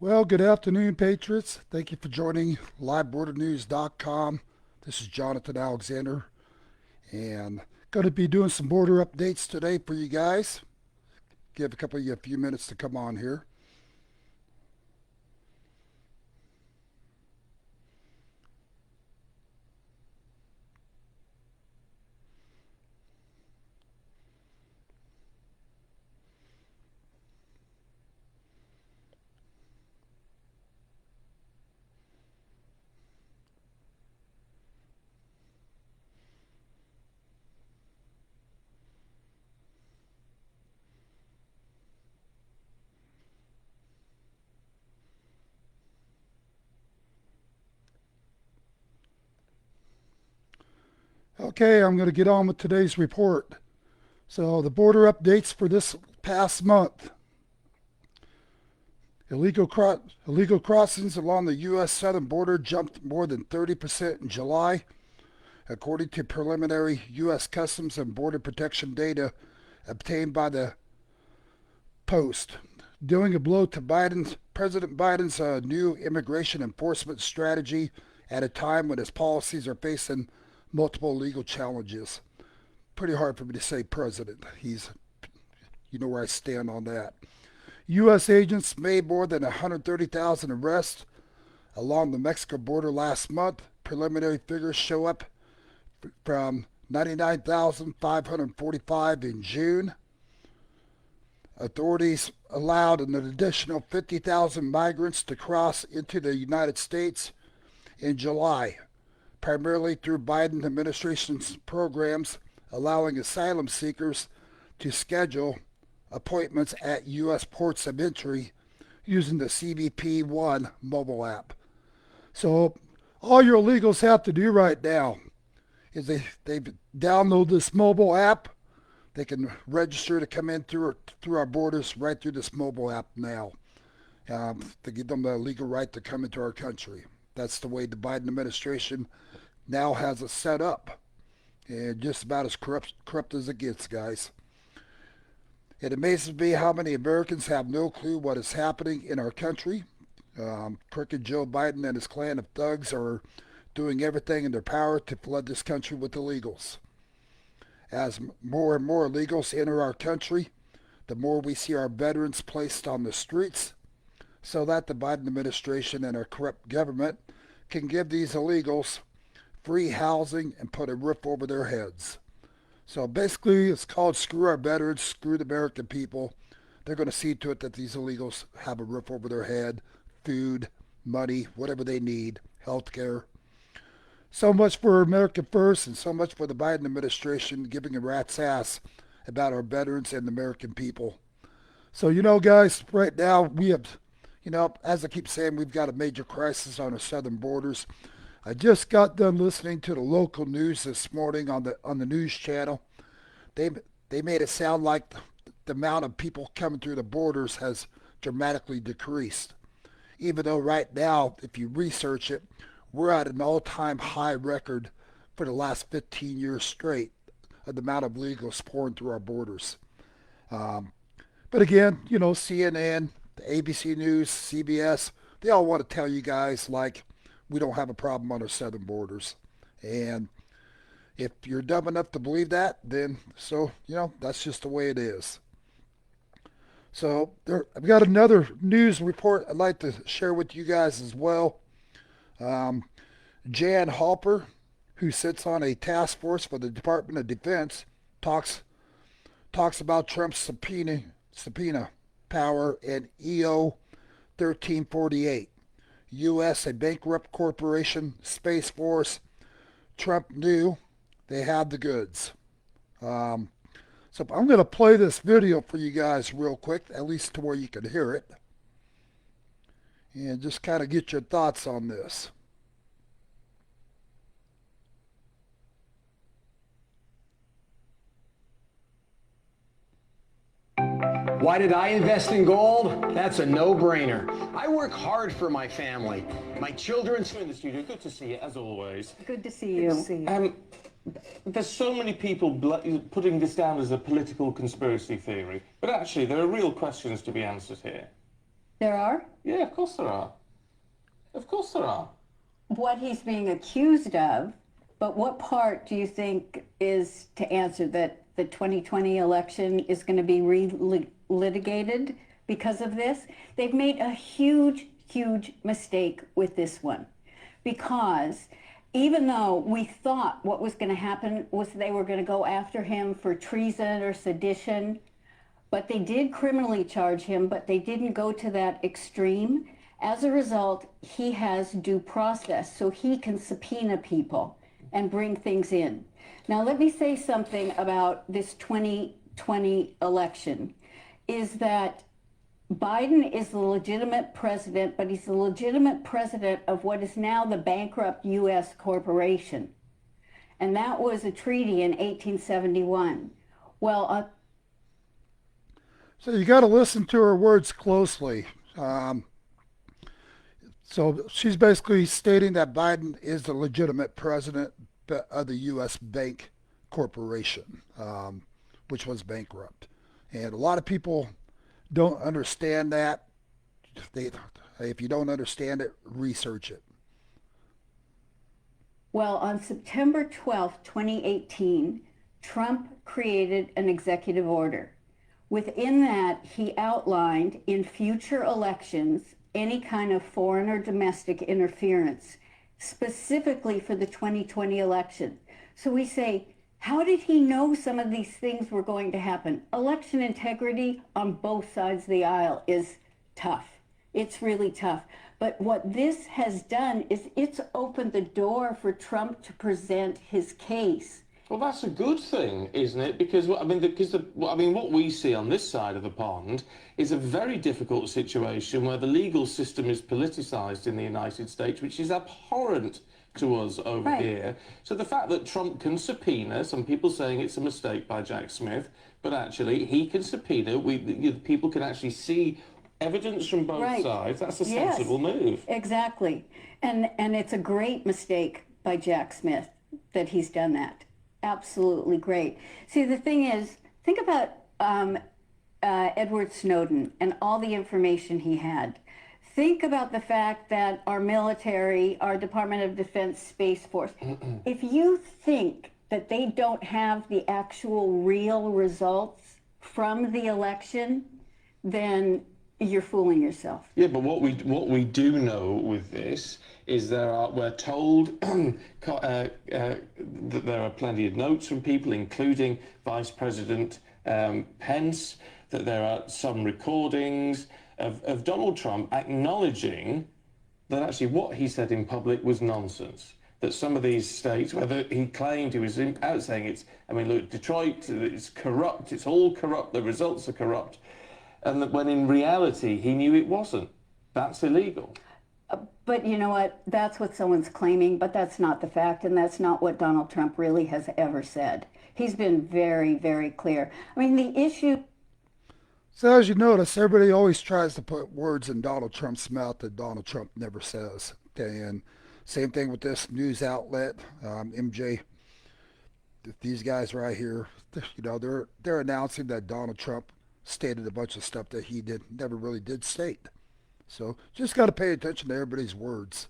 Well, good afternoon, Patriots. Thank you for joining LiveBorderNews.com. This is Jonathan Alexander, and going to be doing some border updates today for you guys. Give a couple of you a few minutes to come on here. Okay, I'm going to get on with today's report. So the border updates for this past month. Illegal crossings along the U.S. southern border jumped more than 30% in July, according to preliminary U.S. Customs and Border Protection data obtained by the Post, dealing a blow to President Biden's new immigration enforcement strategy at a time when his policies are facing multiple legal challenges. Pretty hard for me to say president. You know where I stand on that. U.S. agents made more than 130,000 arrests along the Mexico border last month. Preliminary figures show up from 99,545 in June. Authorities allowed an additional 50,000 migrants to cross into the United States in July, primarily through Biden administration's programs allowing asylum seekers to schedule appointments at U.S. ports of entry using the CBP One mobile app. So all your illegals have to do right now is they download this mobile app. They can register to come in through our borders right through this mobile app now to give them the legal right to come into our country. That's the way the Biden administration now has it set up, and just about as corrupt as it gets, guys. It amazes me how many Americans have no clue what is happening in our country. Crooked Joe Biden and his clan of thugs are doing everything in their power to flood this country with illegals. As more and more illegals enter our country, the more we see our veterans placed on the streets so that the Biden administration and our corrupt government can give these illegals free housing and put a roof over their heads. So basically, it's called screw our veterans, screw the American people. They're going to see to it that these illegals have a roof over their head, food, money, whatever they need, health care. So much for America First and so much for the Biden administration giving a rat's ass about our veterans and the American people. So, guys, right now we have, as I keep saying, we've got a major crisis on our southern borders. I just got done listening to the local news this morning on the news channel. They made it sound like the amount of people coming through the borders has dramatically decreased. Even though right now, if you research it, we're at an all-time high record for the last 15 years straight of the amount of illegals pouring through our borders. But again, CNN, the ABC News, CBS, they all want to tell you guys like we don't have a problem on our southern borders. And if you're dumb enough to believe that, then that's just the way it is. So I've got another news report I'd like to share with you guys as well. Jan Halper, who sits on a task force for the Department of Defense, talks about Trump's subpoena power and EO 1348. U.S. a bankrupt corporation, Space Force. Trump knew they had the goods. So I'm going to play this video for you guys real quick, at least to where you can hear it, and just kind of get your thoughts on this. Why did I invest in gold? That's a no-brainer. I work hard for my family. My children's In the studio, good to see you as always. Good to see you. There's so many people putting this down as a political conspiracy theory, but actually there are real questions to be answered here. There are? Yeah, of course there are. Of course there are. What he's being accused of, but what part do you think is to answer that the 2020 election is going to be litigated because of this? They've made a huge, huge mistake with this one, because even though we thought what was going to happen was they were going to go after him for treason or sedition, but they did criminally charge him, but they didn't go to that extreme. As a result, he has due process, so he can subpoena people and bring things in. Now, let me say something about this 2020 election, is that Biden is the legitimate president, but he's the legitimate president of what is now the bankrupt U.S. corporation. And that was a treaty in 1871. Well, So you got to listen to her words closely. So she's basically stating that Biden is the legitimate president of the U.S. Bank Corporation, which was bankrupt. And a lot of people don't understand that. If you don't understand it, research it. Well, on September 12th, 2018, Trump created an executive order. Within that, he outlined in future elections any kind of foreign or domestic interference, specifically for the 2020 election. So we say, how did he know some of these things were going to happen? Election integrity on both sides of the aisle is tough. It's really tough. But what this has done is it's opened the door for Trump to present his case. Well, that's a good thing, isn't it? Because what we see on this side of the pond is a very difficult situation where the legal system is politicized in the United States, which is abhorrent to us over here. So the fact that Trump can subpoena, some people saying it's a mistake by Jack Smith, but actually he can subpoena, people can actually see evidence from both sides. That's a sensible move. Exactly. And it's a great mistake by Jack Smith that he's done that. Absolutely great. See, the thing is, think about Edward Snowden and all the information he had. Think about the fact that our military, our Department of Defense Space Force, if you think that they don't have the actual real results from the election, then you're fooling yourself. Yeah, but what we do know with this is we're told that there are plenty of notes from people, including Vice President Pence, that there are some recordings of Donald Trump acknowledging that actually what he said in public was nonsense. That some of these states, whether he claimed he was out saying look, Detroit, it's corrupt, it's all corrupt, the results are corrupt. And that when in reality, he knew it wasn't. That's illegal. But you know what? That's what someone's claiming, but that's not the fact, and that's not what Donald Trump really has ever said. He's been very, very clear. I mean, the issue... So as you notice, everybody always tries to put words in Donald Trump's mouth that Donald Trump never says. And same thing with this news outlet, MJ. These guys right here, they're announcing that Donald Trump stated a bunch of stuff that he never really did state. So just got to pay attention to everybody's words.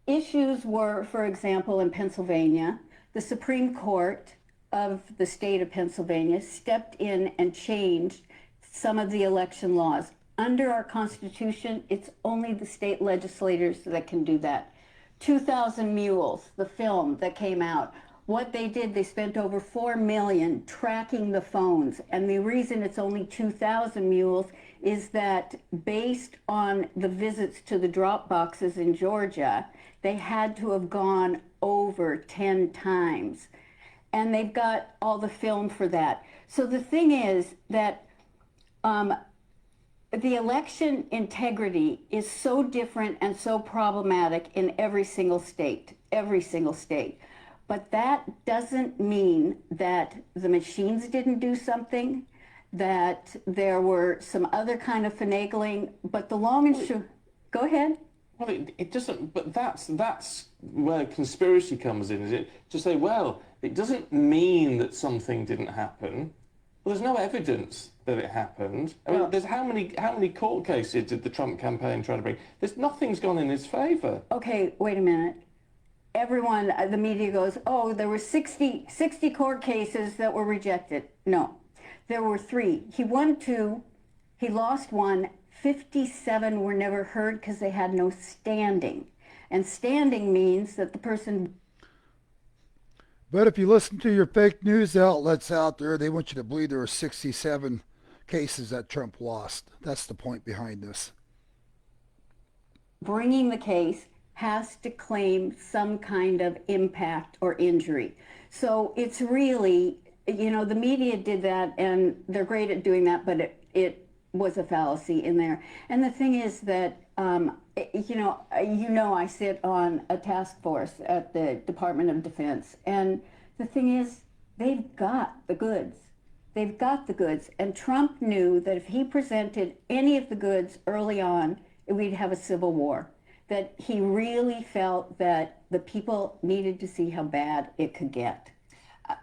Issues were, for example, in Pennsylvania, the Supreme Court of the state of Pennsylvania stepped in and changed some of the election laws. Under our Constitution, it's only the state legislators that can do that. 2,000 Mules, the film that came out, what they did, they spent over $4 million tracking the phones. And the reason it's only 2,000 mules is that based on the visits to the drop boxes in Georgia, they had to have gone over 10 times. And they've got all the film for that. So the thing is that the election integrity is so different and so problematic in every single state. But that doesn't mean that the machines didn't do something, that there were some other kind of finagling, but the long and short... Go ahead. Well, it doesn't, but that's where conspiracy comes in, is it? To say, well, it doesn't mean that something didn't happen, Well, there's no evidence that it happened. I mean, there's how many court cases did the Trump campaign try to bring? Nothing's gone in his favor. Okay, wait a minute. Everyone, the media goes, oh, there were 60 court cases that were rejected. No, there were 3. He won 2, he lost 1, 57 were never heard because they had no standing. And standing means that the person... But if you listen to your fake news outlets out there, they want you to believe there were 67 cases that Trump lost. That's the point behind this. bringing the case has to claim some kind of impact or injury. So it's really, the media did that, and they're great at doing that, but it was a fallacy in there. And the thing is that, I sit on a task force at the Department of Defense, and the thing is, they've got the goods. They've got the goods, and Trump knew that if he presented any of the goods early on, we'd have a civil war. That he really felt that the people needed to see how bad it could get.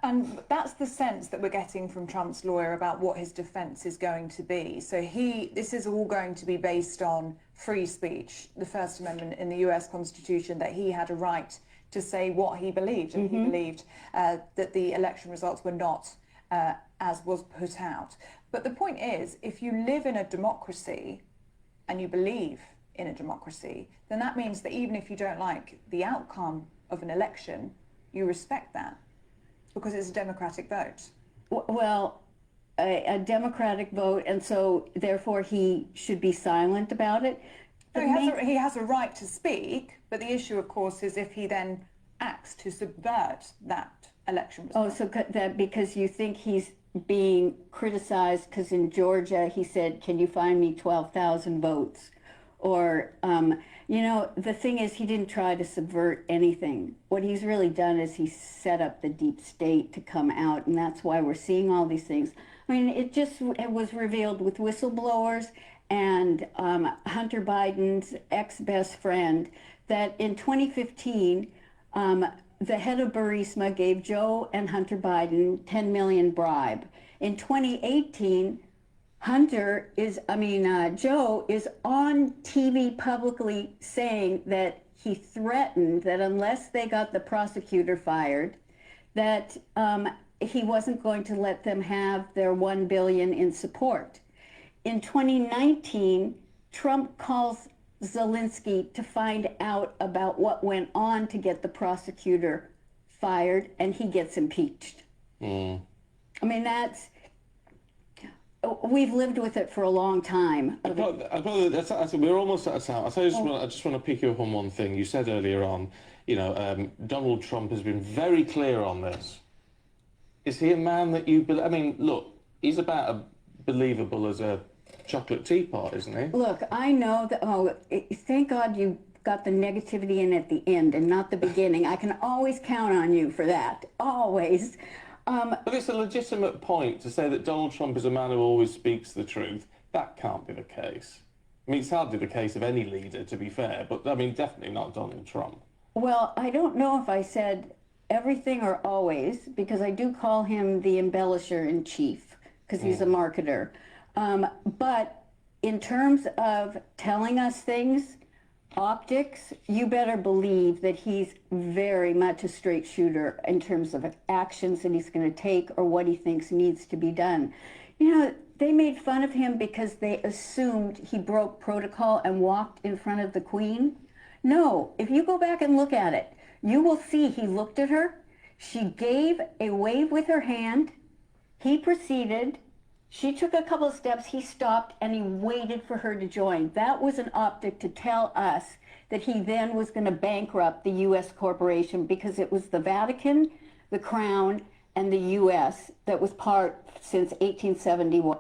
And that's the sense that we're getting from Trump's lawyer about what his defense is going to be. So this is all going to be based on free speech, the First Amendment in the US Constitution, that he had a right to say what he believed, and he believed that the election results were not as was put out. But the point is, if you live in a democracy and you believe in a democracy, then that means that even if you don't like the outcome of an election, you respect that because it's a democratic vote. Well, a democratic vote, and so therefore he should be silent about it. No, he has a right to speak, but the issue, of course, is if he then acts to subvert that election result. Oh, so that because you think he's being criticized because in Georgia he said, can you find me 12,000 votes? Or, the thing is, he didn't try to subvert anything. What he's really done is he set up the deep state to come out, and that's why we're seeing all these things. I mean, it was revealed with whistleblowers and Hunter Biden's ex-best friend that in 2015, the head of Burisma gave Joe and Hunter Biden $10 million bribe. In 2018, Joe is on TV publicly saying that he threatened that unless they got the prosecutor fired, that he wasn't going to let them have their $1 billion in support. In 2019, Trump calls Zelensky to find out about what went on to get the prosecutor fired, and he gets impeached. I mean, we've lived with it for a long time. We're almost out of time. I just want to pick you up on one thing. You said earlier on, Donald Trump has been very clear on this. Is he a man that you believe? I mean, look, he's about as believable as a chocolate teapot, isn't he? Look, I know that, thank God you got the negativity in at the end and not the beginning. I can always count on you for that, always. But it's a legitimate point to say that Donald Trump is a man who always speaks the truth. That can't be the case. I mean, it's hardly the case of any leader, to be fair, but I mean, definitely not Donald Trump. Well, I don't know if I said everything or always, because I do call him the embellisher in chief, because he's a marketer. But in terms of telling us things, optics, you better believe that he's very much a straight shooter in terms of actions that he's going to take or what he thinks needs to be done. They made fun of him because they assumed he broke protocol and walked in front of the Queen. No, if you go back and look at it, you will see he looked at her. She gave a wave with her hand. He proceeded. She took a couple of steps, he stopped, and he waited for her to join. That was an optic to tell us that he then was going to bankrupt the U.S. corporation because it was the Vatican, the Crown, and the U.S. that was part since 1871.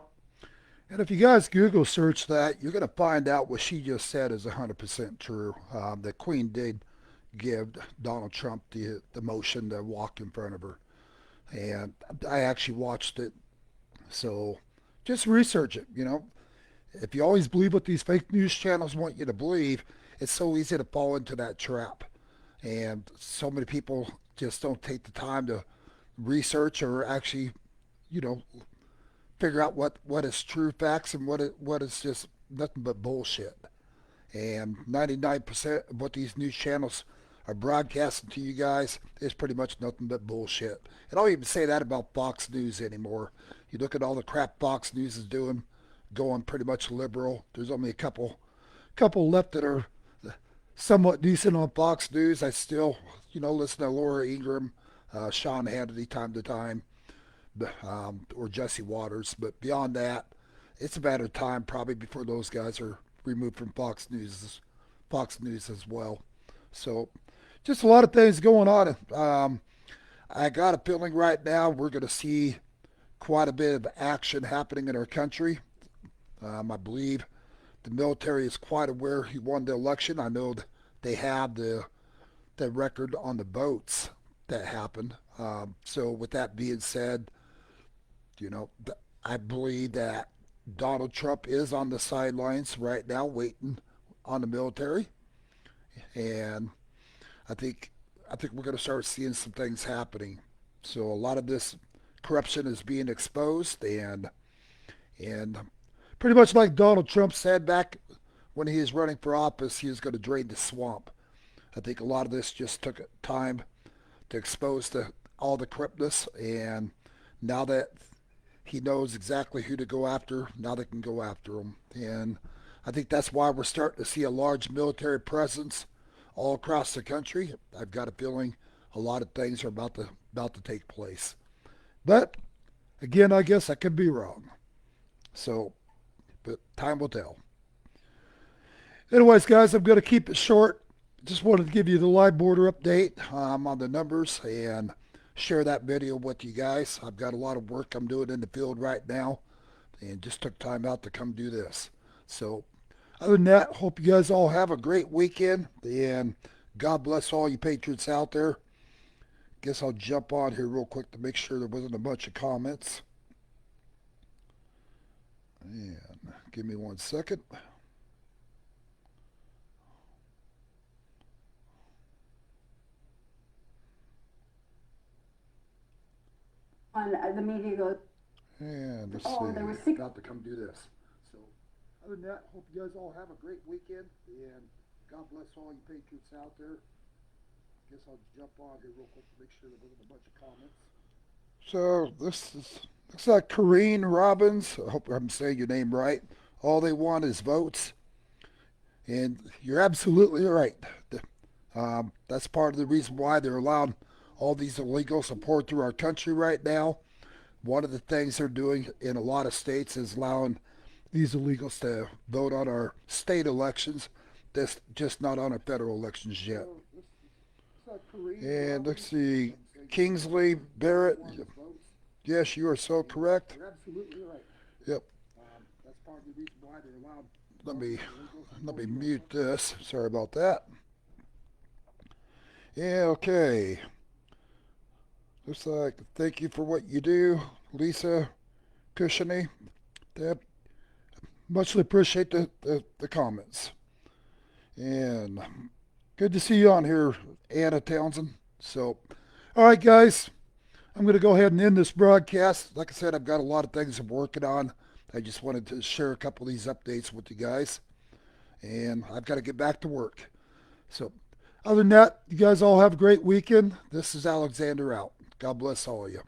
And if you guys Google search that, you're going to find out what she just said is 100% true. The Queen did give Donald Trump the motion to walk in front of her. And I actually watched it. So just research it, If you always believe what these fake news channels want you to believe, it's so easy to fall into that trap. And so many people just don't take the time to research or actually, figure out what is true facts and what is just nothing but bullshit. And 99% of what these news channels are broadcasting to you guys is pretty much nothing but bullshit. And I don't even say that about Fox News anymore. You look at all the crap Fox News is doing, going pretty much liberal. There's only a couple left that are somewhat decent on Fox News. I still, listen to Laura Ingraham, Sean Hannity time to time, or Jesse Waters. But beyond that, it's a matter of time probably before those guys are removed from Fox News as well. So just a lot of things going on. I got a feeling right now we're going to see quite a bit of action happening in our country. I believe the military is quite aware he won the election. I know they have the record on the votes that happened. So with that being said, I believe that Donald Trump is on the sidelines right now waiting on the military. And I think we're going to start seeing some things happening. So a lot of this corruption is being exposed, and pretty much like Donald Trump said back when he was running for office, he was going to drain the swamp. I think a lot of this just took time to expose all the corruptness, and now that he knows exactly who to go after, now they can go after him. And I think that's why we're starting to see a large military presence all across the country. I've got a feeling a lot of things are about to take place. But again, I guess I could be wrong. So, but time will tell. Anyways, guys, I'm going to keep it short. Just wanted to give you the live border update on the numbers and share that video with you guys. I've got a lot of work I'm doing in the field right now and just took time out to come do this. So other than that, hope you guys all have a great weekend, and God bless all you patriots out there. Guess I'll jump on here real quick to make sure there wasn't a bunch of comments. And give me 1 second. On the media goes, And let's oh, see. there were six. About to come do this. So other than that, hope you guys all have a great weekend, and God bless all you patriots out there. Guess I'll jump on here real quick to make sure there wasn't a bunch of comments. So looks like Corrine Robbins. I hope I'm saying your name right. All they want is votes, and you're absolutely right. That's part of the reason why they're allowing all these illegals to pour through our country right now. One of the things they're doing in a lot of states is allowing these illegals to vote on our state elections, just not on our federal elections yet. And let's see, Kingsley Barrett. Yes, you are so correct. You're absolutely right. Yep. That's part of the reason why they're allowed. Let me mute this. Sorry about that. Yeah, okay. Looks like thank you for what you do, Lisa Cushiony. Muchly appreciate the comments. And good to see you on here, Anna Townsend. So, all right, guys, I'm going to go ahead and end this broadcast. Like I said, I've got a lot of things I'm working on. I just wanted to share a couple of these updates with you guys. And I've got to get back to work. So, other than that, you guys all have a great weekend. This is Alexander out. God bless all of you.